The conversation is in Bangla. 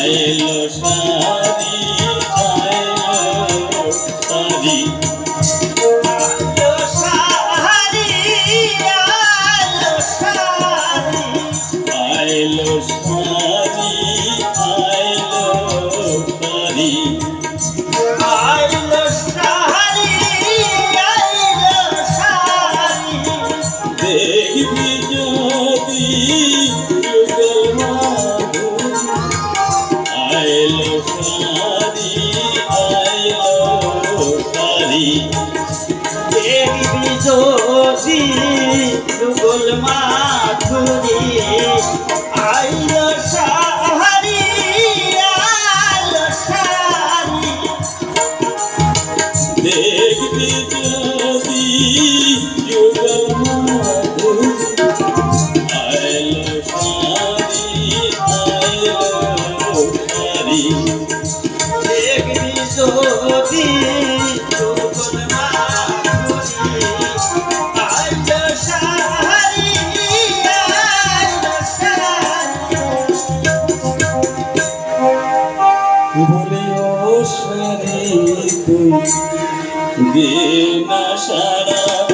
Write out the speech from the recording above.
আইলো সারি আইলো সারি আইলো সারি আইলো সারি দেখবি যদি যুগল মাধু আইলো সারি দেখবি যদি যুগল মাধুরী আইলো সারি দেখবি যদি যুগল মাধুরী আইলো সারি দেখবি যদি যুগল মাধুরী আইলো সারি বলে ও সারি তুই দে না সারা